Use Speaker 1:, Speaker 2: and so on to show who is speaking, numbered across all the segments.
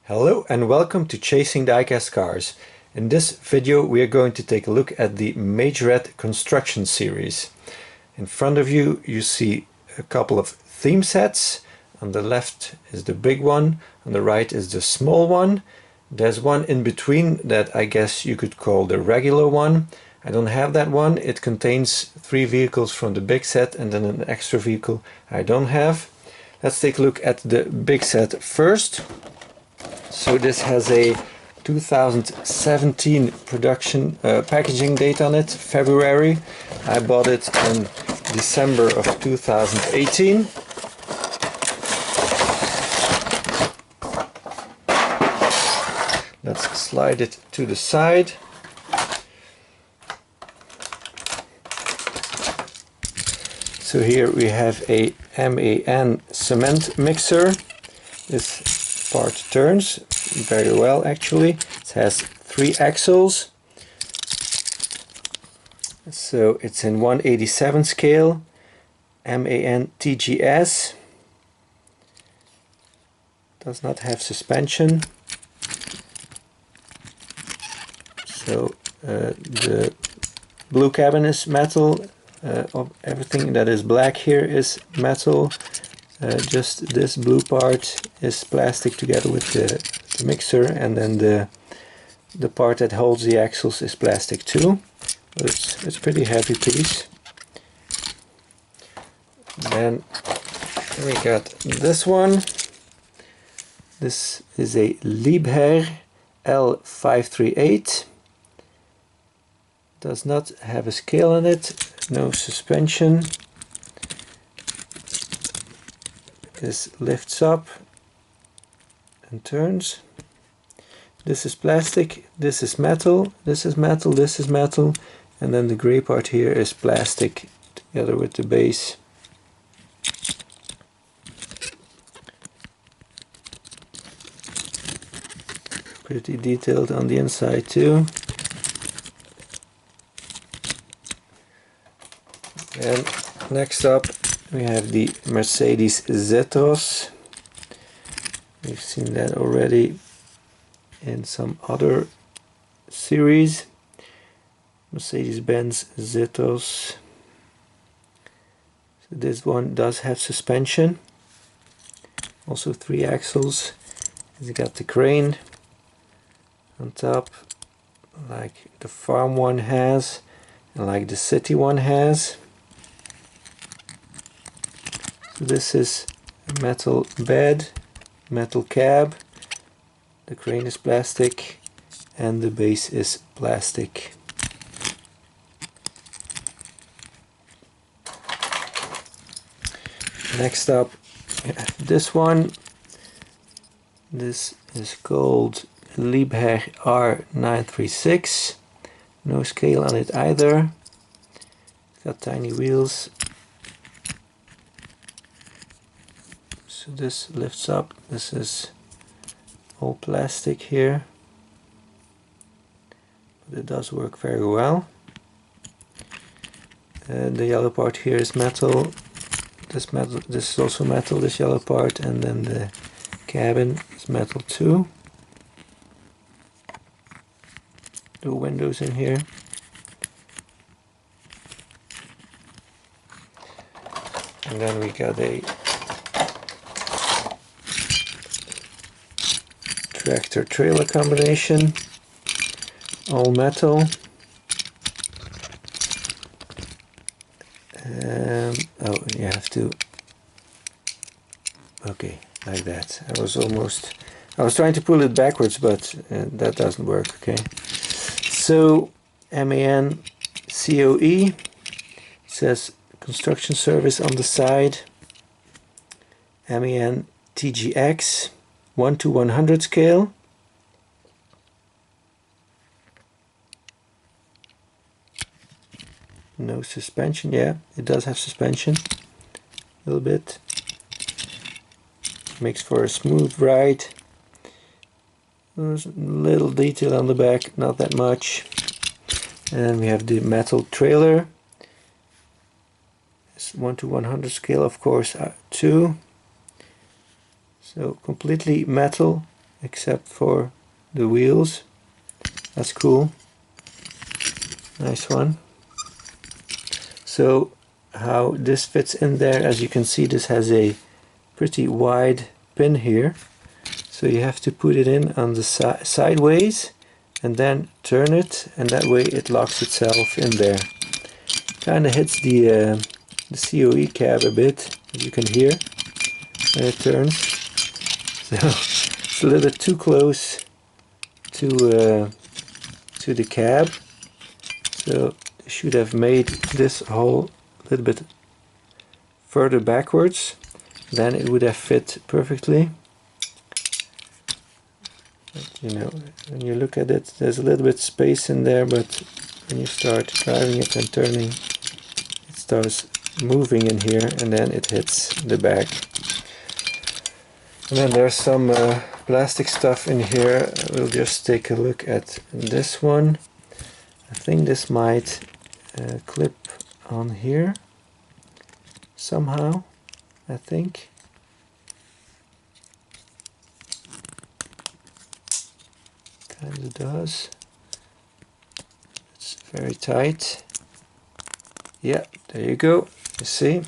Speaker 1: Hello and welcome to Chasing Diecast Cars. In this video we are going to take a look at the Majorette Construction series. In front of you see a couple of theme sets. On the left is the big one, on the right is the small one. There's one in between that I guess you could call the regular one. I don't have that one. It contains 3 vehicles from the big set and then an extra vehicle I don't have. Let's take a look at the big set first. So this has a 2017 production packaging date on it, February. I bought it in December of 2018. Let's slide it to the side. So here we have a MAN cement mixer. This part turns very well actually. It has 3 axles. So it's in 1/87 scale. MAN TGS. Does not have suspension. So the blue cabin is metal. Everything that is black here is metal. Just this blue part is plastic together with the mixer, and then the part that holds the axles is plastic too. It's a pretty heavy piece. Then we got this one. This is a Liebherr L538. Does not have a scale on it, no suspension. This lifts up and turns. This is plastic, this is metal, this is metal, this is metal, and then the gray part here is plastic together with the base. Pretty detailed on the inside too. And next up we have the Mercedes-Benz. We've seen that already in some other series. Mercedes-Benz Zetos. So this one does have suspension. Also 3 axles. It's got the crane on top, like the farm one has, and like the city one has. So this is a metal bed, metal cab, the crane is plastic, and the base is plastic. Next up, this one. This is called Liebherr R936. No scale on it either. It's got tiny wheels. So this lifts up. This is all plastic here, but it does work very well. The yellow part here is metal. This is also metal, this yellow part, and then the cabin is metal too. The windows in here. And then we got a tractor trailer combination, all metal. Oh, you have to, okay, like that. I was trying to pull it backwards, but that doesn't work. Okay, so MAN COE says construction service on the side. MAN TGX 1/100 scale. No suspension. Yeah, it does have suspension a little bit. Makes for a smooth ride. There's a little detail on the back, not that much. And we have the metal trailer. It's 1/100 scale, of course, too. So completely metal except for the wheels. That's cool. Nice one. So how this fits in there, as you can see, this has a pretty wide pin here. So you have to put it in on the sideways and then turn it, and that way it locks itself in there. Kind of hits the COE cab a bit, as you can hear when it turns. So it's a little bit too close to the cab. So I should have made this hole a little bit further backwards, then it would have fit perfectly. But, you know, when you look at it, there's a little bit space in there, but when you start driving it and turning, it starts moving in here, and then it hits the back. And then there's some plastic stuff in here. We'll just take a look at this one. I think this might clip on here somehow, I think. Kind of does. It's very tight. Yeah, there you go. You see?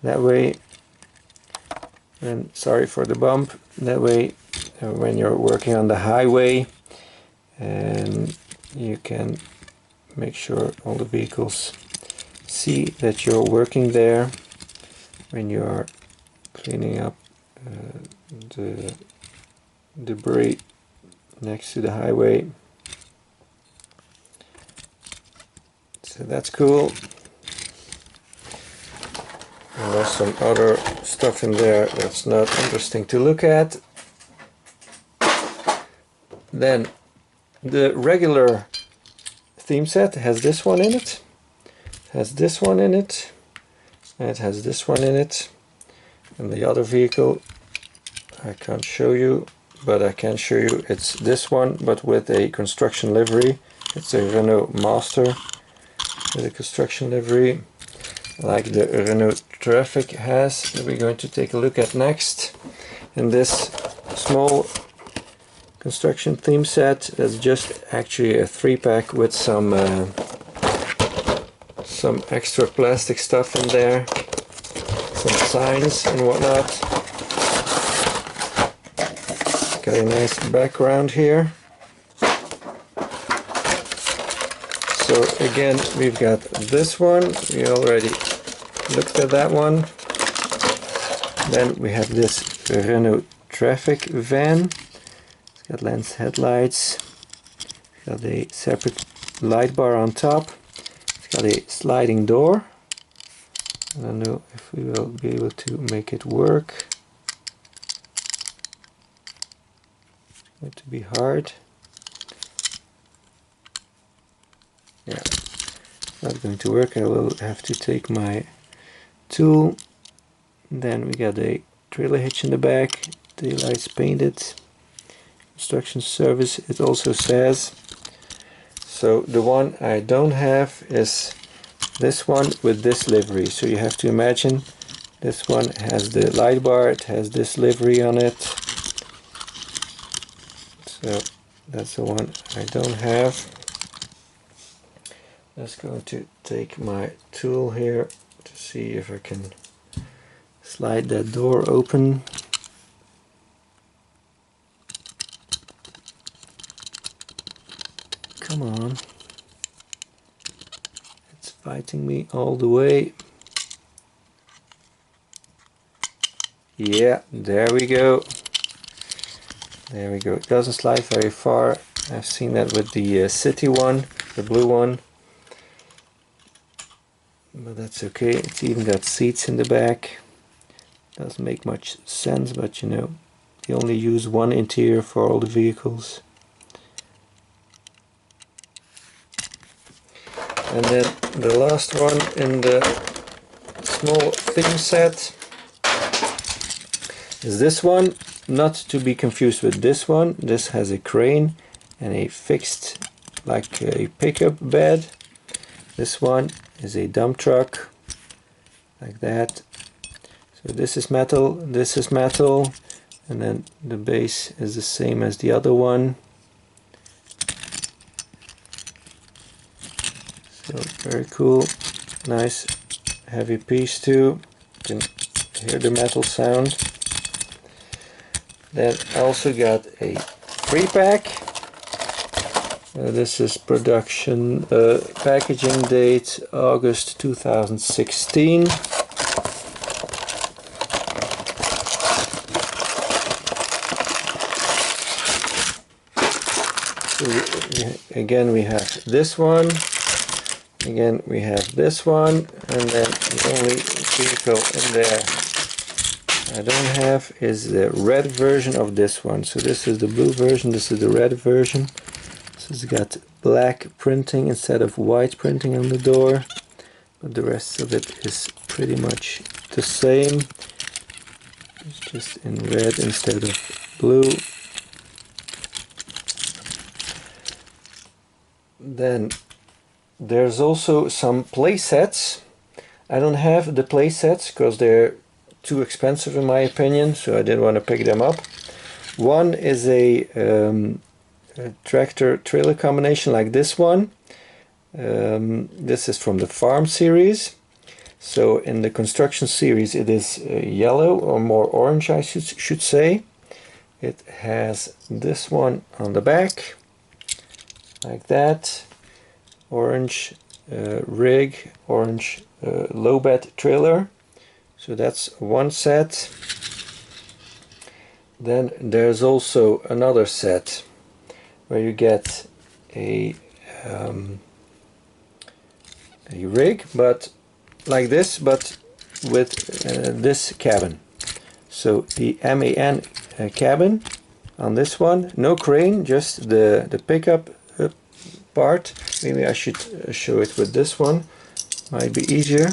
Speaker 1: That way, and sorry for the bump, that way when you're working on the highway, and you can make sure all the vehicles see that you're working there when you're cleaning up the debris next to the highway. So that's cool. And there's some other stuff in there that's not interesting to look at. Then the regular theme set has this one in it, has this one in it, and it has this one in it. And the other vehicle I can't show you, but I can show you it's this one, but with a construction livery. It's a Renault Master with a construction livery, like the Renault Traffic has, that we're going to take a look at next. And this small construction theme set, that's just actually a 3-pack with some extra plastic stuff in there, some signs and whatnot. Got a nice background here. So again, we've got this one, we already looked at that one. Then we have this Renault Traffic van. It's got lens headlights, it's got a separate light bar on top, it's got a sliding door. I don't know if we will be able to make it work. It's going to be hard. Yeah, not going to work. I will have to take my tool. Then we got a trailer hitch in the back, taillights painted, construction service it also says. So the one I don't have is this one with this livery. So you have to imagine this one has the light bar, it has this livery on it. So that's the one I don't have. Just going to take my tool here to see if I can slide that door open. Come on. It's fighting me all the way. Yeah, there we go. There we go. It doesn't slide very far. I've seen that with the city one, the blue one. But that's okay. It's even got seats in the back. Doesn't make much sense, but you know, they only use one interior for all the vehicles. And then the last one in the small theme set is this one, not to be confused with this one. This has a crane and a fixed, like a pickup bed. This one is a dump truck, like that. So this is metal, and then the base is the same as the other one. So very cool, nice heavy piece too. You can hear the metal sound. Then I also got a 3-pack. This is production packaging date August 2016. So again we have this one, again we have this one, and then the only vehicle in there I don't have is the red version of this one. So this is the blue version, this is the red version. So it's got black printing instead of white printing on the door, but the rest of it is pretty much the same. It's just in red instead of blue. Then there's also some play sets. I don't have the play sets because they're too expensive in my opinion, so I didn't want to pick them up. One is a tractor trailer combination like this one. This is from the farm series. So in the construction series it is yellow or more orange, I should say. It has this one on the back like that, orange rig, orange low bed trailer. So that's one set. Then there's also another set where you get a rig, but like this, but with this cabin. So the MAN cabin on this one, no crane, just the pickup part. Maybe I should show it with this one, might be easier.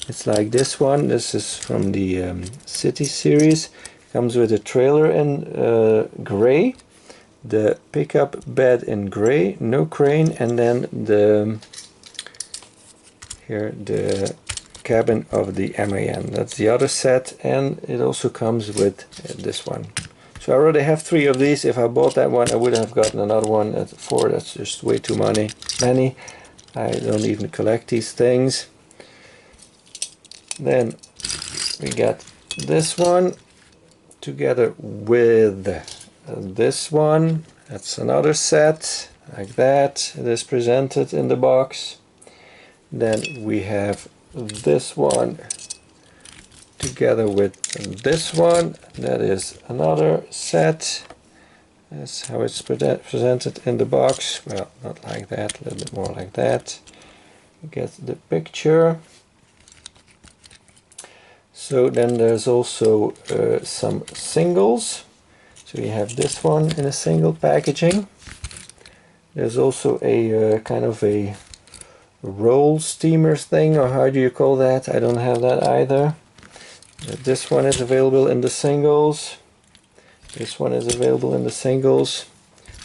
Speaker 1: It's like this one. This is from the City series. Comes with a trailer in gray, the pickup bed in gray, no crane, and then the cabin of the MAN. That's the other set, and it also comes with this one. So I already have 3 of these. If I bought that one, I would have gotten another one at 4. That's just way too many. I don't even collect these things. Then we got this one together with this one. That's another set like that. It is presented in the box. Then we have this one together with this one. That is another set. That's how it's presented in the box. Well, not like that, a little bit more like that. You get the picture. So then there's also some singles. So you have this one in a single packaging. There's also a kind of a roll steamer thing, or how do you call that? I don't have that either. This one is available in the singles. This one is available in the singles.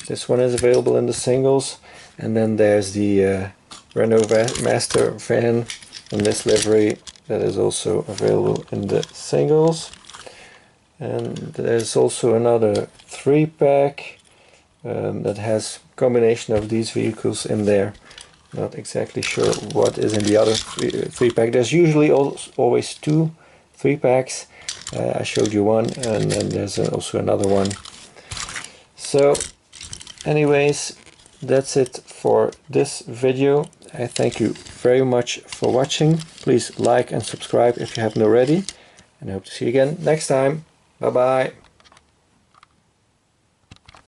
Speaker 1: This one is available in the singles. And then there's the Renault Master van in this livery that is also available in the singles. And there's also another 3-pack that has combination of these vehicles in there. Not exactly sure what is in the other 3-pack. There's usually always 2 3-packs. I showed you one, and then there's also another one. So anyways, that's it for this video. I thank you very much for watching. Please like and subscribe if you haven't already, and I hope to see you again next time. Bye bye.